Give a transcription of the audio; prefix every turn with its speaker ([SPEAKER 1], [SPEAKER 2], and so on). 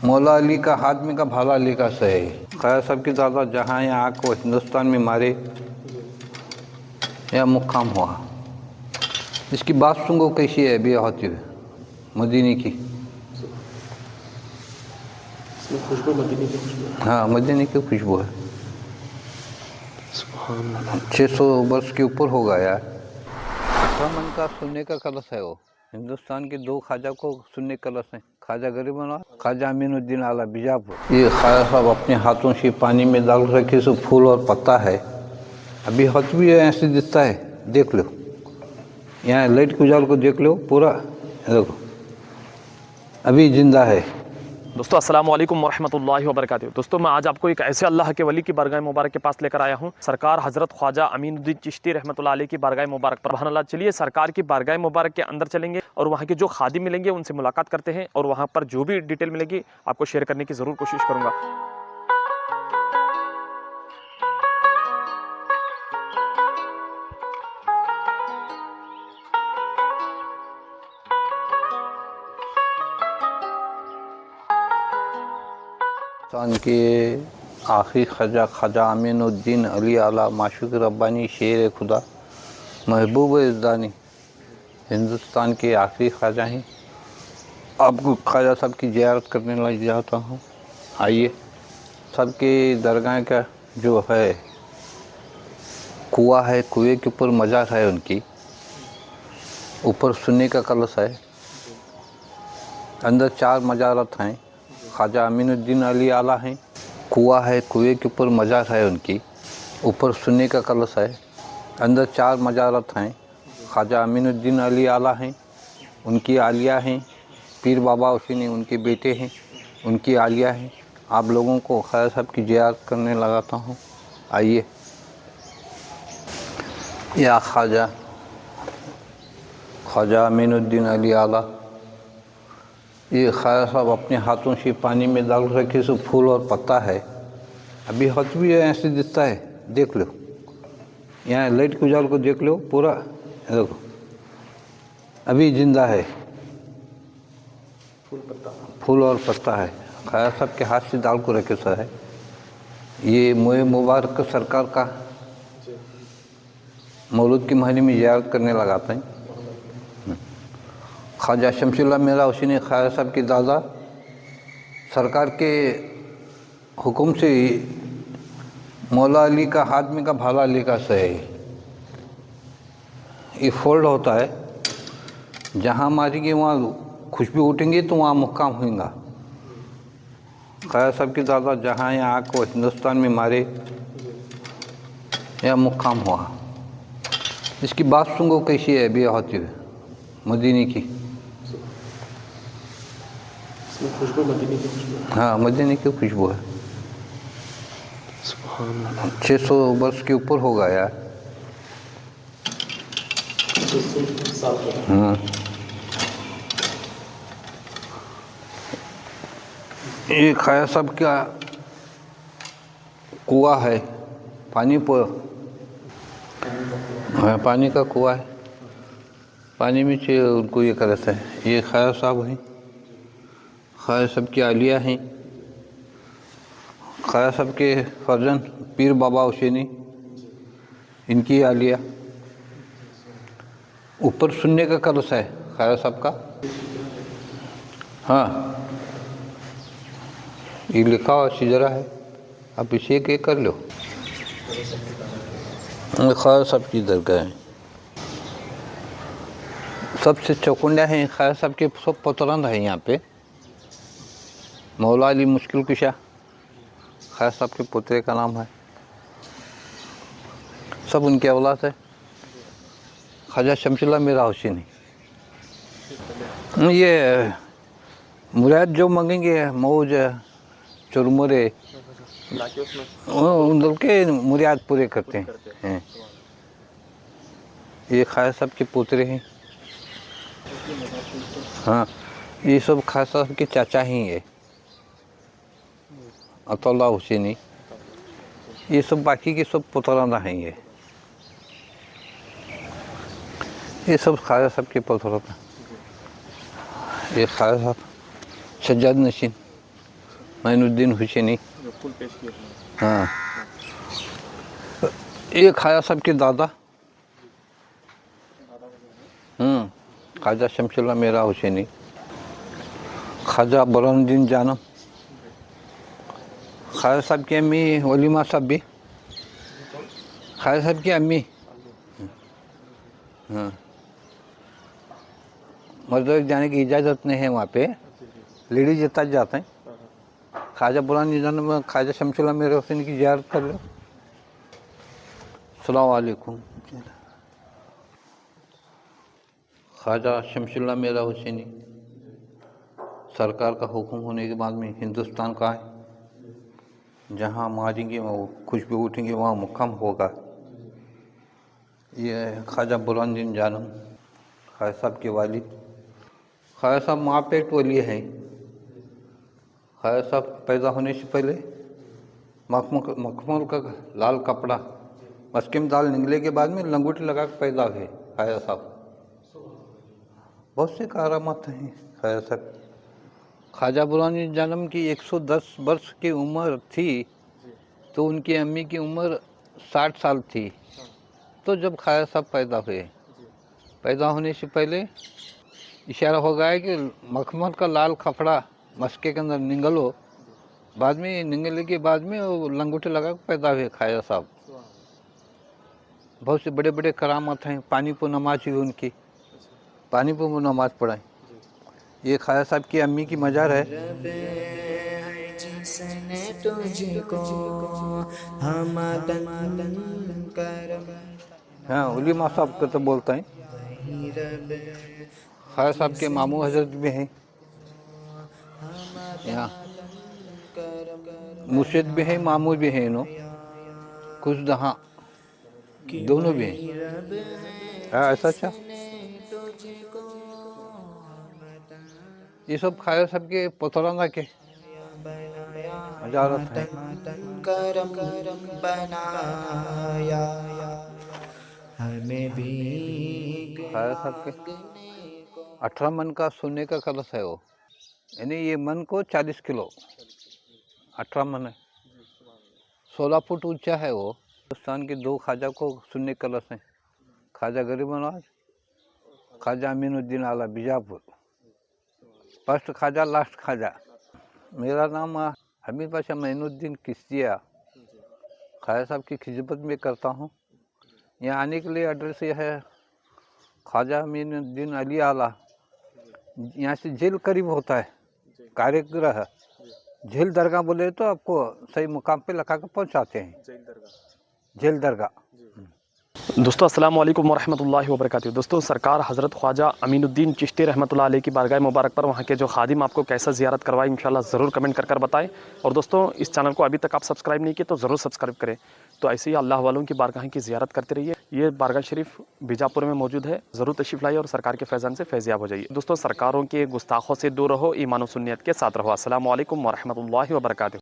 [SPEAKER 1] मौला अली का हाथमी का भाला अली का सही ख्याल सब की दादा जहाँ यहाँ को हिंदुस्तान में मारे या मुकाम हुआ। इसकी बात सुनो कैसी है अभी होती हुई मदीने की।
[SPEAKER 2] खुशबू मदीने की खुशबू।
[SPEAKER 1] हाँ मदीने की खुशबू है। 600 वर्ष के ऊपर हो गया यार। मन का सुनने का कलश है वो। हिंदुस्तान के दो ख्वाजा को सुनने का कलश है, ख्वाजा गरीब नवाज, ख्वाजा अमीनुद्दीन आला बीजापुर। ये ख्वाजा साहब अपने हाथों से पानी में डाल रखे सो फूल और पत्ता है। अभी हथ भी ऐसे दिखता है, देख लो यहाँ लाइट के उजाल को देख लो पूरा, देखो अभी जिंदा है।
[SPEAKER 2] दोस्तों अस्सलाम वालेकुम वरहमतुल्लाहि वबरकातुहू। दोस्तों मैं आज आपको एक ऐसे अल्लाह के वली की बारगाह मुबारक के पास लेकर आया हूं। सरकार हजरत ख्वाजा अमीनुद्दीन चिश्ती रहमतुल्लाह अलैह की बारगाह मुबारक पर रहमतुल्लाह। चलिए सरकार की बारगाह मुबारक के अंदर चलेंगे और वहाँ के जो खादिम मिलेंगे उनसे मुलाकात करते हैं और वहाँ पर जो भी डिटेल मिलेगी आपको शेयर करने की ज़रूर कोशिश करूँगा।
[SPEAKER 1] हिंदुस्तान के आखिरी ख्वाजा ख्वाजा अमीनुद्दीन अली आला माशूक रब्बानी शेर खुदा महबूब इज़्ज़ानी हिंदुस्तान के आखिरी ख्वाजा हैं। आपको ख्वाजा साहब की ज़ियारत करने लग जाता हूँ। आइए। सबके दरगाह का जो है कुआं है, कुएं के ऊपर मज़ार है उनकी, ऊपर सुन्नी का कलश है, अंदर 4 मज़ारत हैं। ख्वाजा अमीनुद्दीन अली आला हैं। कुआं है, कुएं के ऊपर मज़ार है उनकी, ऊपर सुन्नी का कलश है, अंदर 4 मज़ारत हैं। ख्वाजा अमीनुद्दीन अली आला हैं, उनकी आलिया हैं। पीर बाबा हुसैनी उनके बेटे हैं, उनकी आलिया हैं। आप लोगों को ख्वाजा साहब की ज़ियारत करने लगाता हूँ। आइए। या ख्वाजा अमीनुद्दीन अली आला, ये ख्वाजा साहब अपने हाथों से पानी में डाल रखे सो फूल और पत्ता है। अभी हथ भी ऐसे दिखता है, देख लो यहाँ लाइट के उजाल को देख लो पूरा, देखो अभी जिंदा है। फूल और पत्ता है, ख्वाजा साहब के हाथ से डाल को रखे सा है। ये मोए मुबारक सरकार का मौलूद की महीने में ज़ियारत करने लगाते हैं। ख्वाजा शमसुल्लाह मीरा हुसैनी ख्वाजा साहब की दादा सरकार के हुक्म से मौला अली का हाथमी का भाला अली का सही ये फोल्ड होता है। जहाँ मारेंगे वहाँ खुशबू उठेंगी तो वहाँ मुक्काम होगा। ख्वाजा साहब की दादा जहाँ यहाँ को हिंदुस्तान में मारे या मुक्काम हुआ। इसकी बात सुनो कैसी है अभी होती हुई मदीने की।
[SPEAKER 2] खुशबू मदीने की खुशबू।
[SPEAKER 1] हाँ मदीने की खुशबू है। 600 वर्ष के ऊपर हो गया यार। ये ख्वाजा साहब का कुआं है, पानी का कुआं है। पानी में से उनको ये करता है। ये ख्वाजा साहब हैं, ख्वाजा साहब की आलिया हैं। ख्वाजा साहब के फर्जन पीर बाबा हुसैनी, इनकी आलिया। ऊपर सुन्ने का कलश है ख्वाजा साहब का। हाँ ये लिखा हुआ सिजरा है, आप इसे एक कर लो। ख्वाजा साहब की दरगाह है। सबसे चौकुंडा है ख्वाजा साहब के, सब पतरंद है यहाँ पे। मौला अली मुश्किल कुशा ख्वाजा साहब के पोते का नाम है। सब उनके औलाद है। ख्वाजा शमसुल्लाह मीरा हुसैनी, ये मुराद जो मांगेंगे मौज चुरमुरे उनके मुराद पूरे करते हैं। ये ख्वाजा साहब के पोतरे हैं। हाँ ये सब ख्वाजा साहब के चाचा ही है, अतुल्ला हुसैनी। ये सब बाकी के सब पुतराना हैं। ये सब ख्वाजा साहब के पुतराना। ये ख्वाजा साहब सज्जाद नशीन मोइनुद्दीन हुसैनी।
[SPEAKER 2] जो फुल पेश किए हैं।
[SPEAKER 1] हाँ, ये ख्वाजा साहब के दादा ख्वाजा शमसुल्लाह मीरा हुसैनी, ख्वाजा बुरहानुद्दीन जानम, ख्वाजा साहब की अम्मी वलीमा साहब भी, ख्वाजा साहब की अम्मी। हाँ, मर्दों जाने की इजाज़त नहीं है वहाँ पे, लेडीज जितना जाते हैं। ख्वाजा बुरहानुद्दीन जानम, ख्वाजा शमसुल्लाह मीरा हुसैनी की ज़ियारत कर लो। अस्सलाम वालेकुम। ख्वाजा शमसुल्लाह मीरा हुसैनी सरकार का हुक्म होने के बाद में हिंदुस्तान का है, जहाँ मारेंगे वहाँ खुशबू उठेंगे वहाँ मुकाम होगा। ये ख्वाजा बुरहानुद्दीन जानम ख्वाजा साहब के वालिद, ख्वाजा साहब माँ पेट वली हैं। ख्वाजा साहब पैदा होने से पहले मखमल का लाल कपड़ा मस्के में दाल निकले के बाद में लंगोटी लगा के पैदा हुए ख्वाजा साहब। बहुत से करामात हैं ख्वाजा साहब। ख्वाजा बुरहानुद्दीन जानम की 110 वर्ष की उम्र थी तो उनकी अम्मी की उम्र 60 साल थी। तो जब ख्वाजा साहब पैदा हुए, पैदा होने से पहले इशारा हो गया कि मखमल का लाल कपड़ा मस्के के अंदर निगलो, बाद में निगलने के बाद में वो लंगोटे लगा के पैदा हुए ख्वाजा साहब। बहुत से बड़े बड़े करामात हैं। पानी पर नमाज हुई उनकी, पानी पर वो नमाज पढ़ाएं। ये ख्वाजा साहब की अम्मी की मज़ार है।
[SPEAKER 3] जिसने तुझको हमदन करम,
[SPEAKER 1] हाँ, उलीमा साहब को तो बोलते हैं। ख्वाजा साहब के मामू हजरत भी हैं यहाँ, मुर्शिद भी हैं, मामू भी हैं, इन्हों कुछ दहाँ दोनों भी हैं। हाँ, ऐसा अच्छा। ये सब ख्वाजा साहब के पोतराना के मजारत है।
[SPEAKER 3] करम बनाया हमें भी
[SPEAKER 1] ख्वाजा साहब के 18 मन का सोने का कलश है वो, यानी ये मन को 40 किलो 18 मन है। 16 फुट ऊंचा है वो। हिंदुस्तान के 2 ख्वाजा को सुन्नी कलश हैं, ख्वाजा गरीब नवाज, ख्वाजा अमीनुद्दीन आला बीजापुर। First Khwaja, last Khwaja. मेरा नाम हमीद पाशा मोइनुद्दीन किश्तिया, ख्वाजा साहब की खिदमत में करता हूँ। यहाँ आने के लिए एड्रेस यह है, ख्वाजा अमीनुद्दीन अली आला। यहाँ से जेल करीब होता है, कार्यगृह झील दरगाह बोले तो आपको सही मुकाम पे लगा कर पहुँचाते हैं। जेल दरगाह।
[SPEAKER 2] दोस्तों अस्सलाम वालेकुम वरहमतुल्लाहि वबरकातुहू। दोस्तों सरकार हज़रत ख्वाजा अमीनुद्दीन चिश्ती रहमतुल्लाह अलैह की बारगाह मुबारक पर वहाँ के जो खादिम आपको कैसा ज़ियारत करवाए इंशाल्लाह ज़रूर कमेंट कर बताएं। और दोस्तों इस चैनल को अभी तक आप सब्सक्राइब नहीं किए तो ज़रूर सब्सक्राइब करें। तो ऐसे ही अल्लाह वालों की बारगाह की ज़ियारत करते रहिए। ये बारगाह शरीफ बीजापुर में मौजूद है, ज़रूर तशरीफ़ लाइए और सरकार के फैज़ान से फैज़याब हो जाइए। दोस्तों सरकारों के गुस्ताखों से दूर रहो, ईमान और सुन्नियत के साथ रहो। अस्सलामु अलैकुम वरहमतुल्लाहि वबरकातुहू।